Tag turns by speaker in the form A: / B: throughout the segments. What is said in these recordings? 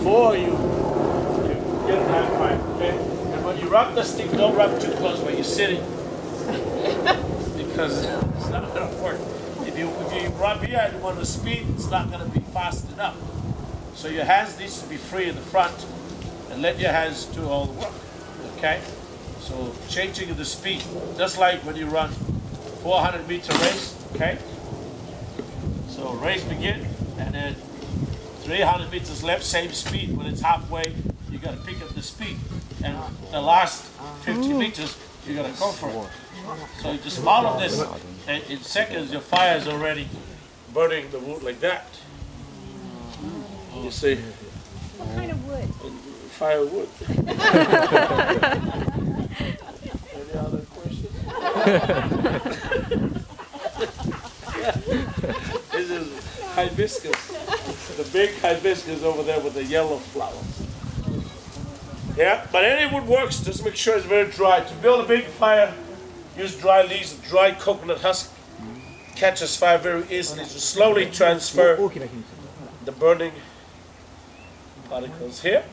A: before you get that fire, okay? And when you rub the stick, don't rub too close where you're sitting, because it's not going to work. If you rub here and you want to speed, it's not going to be fast enough. So your hands need to be free in the front, and let your hands do all the work, okay? So changing the speed, just like when you run 400-meter race, okay? So race begin, and then 300 meters left, same speed. When it's halfway, you got to pick up the speed, and the last 50 meters, you got to go for it. So you just follow this, and in seconds, your fire is already burning the wood like that. You see?
B: What kind of wood?
A: Firewood. Any other questions? This is hibiscus. The big hibiscus over there with the yellow flowers. Yeah, but any wood works. Just make sure it's very dry. To build a big fire, use dry leaves, dry coconut husk. Catches fire very easily. So slowly transfer the burning particles here.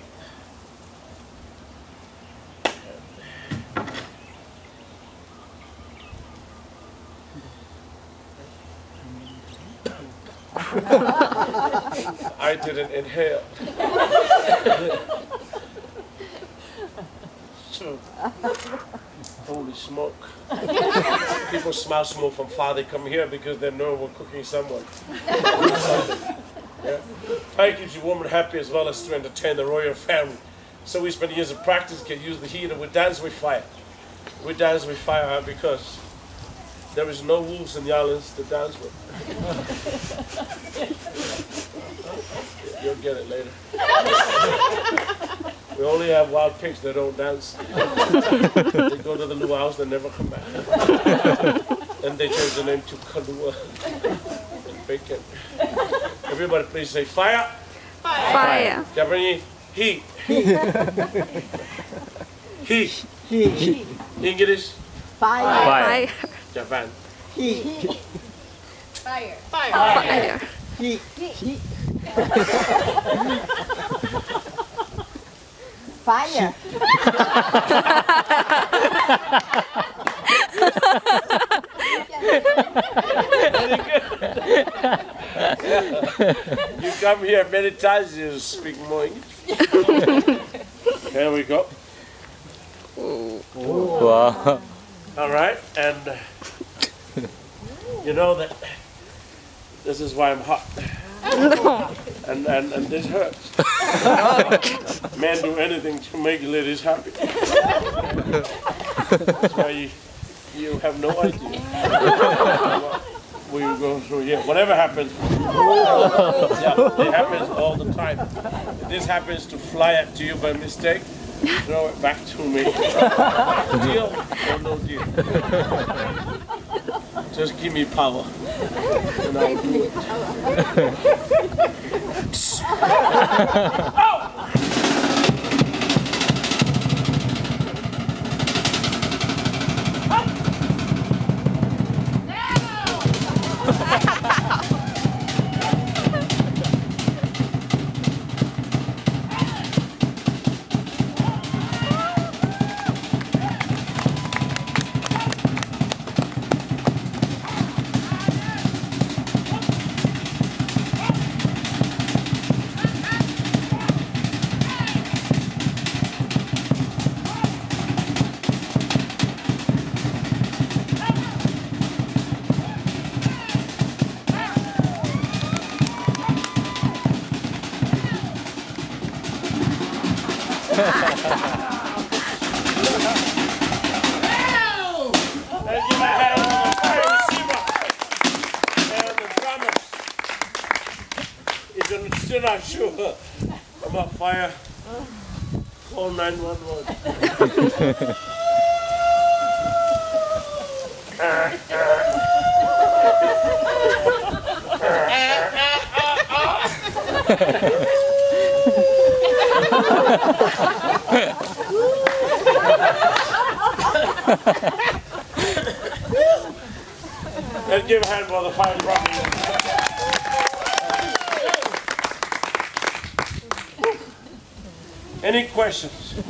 A: I didn't inhale. So, holy smoke. People smell smoke from far. They come here because they know we're cooking someone. Yeah. Fire keeps you warm and happy as well as to entertain the royal family. So we spend years of practice, can use the heat, and we dance with fire. We dance with fire because there is no wolves in the islands to dance with. You'll get it later. We only have wild pigs that don't dance. They go to the luau's, they never come back. Then they change the name to kalua and bacon. Everybody please say fire.
C: Fire.
A: Japanese, heat. Heat. Heat. English,
C: Fire.
A: Japan.
B: Fire. Fire.
C: Fire.
B: Heat. Fire.
A: Very good. You come here many times, you speak more English. There we go.
D: Wow.
A: All right, and you know that this is why I'm hot. And this hurts. Men do anything to make ladies happy. That's why you have no idea what you go through here. Whatever happens, yeah, it happens all the time. If this happens to fly at you by mistake, throw it back to me. Deal or no deal? Just give me power, and I'll do it. Still not sure about fire. Call 911. Let's give a hand for the fire department. Any questions?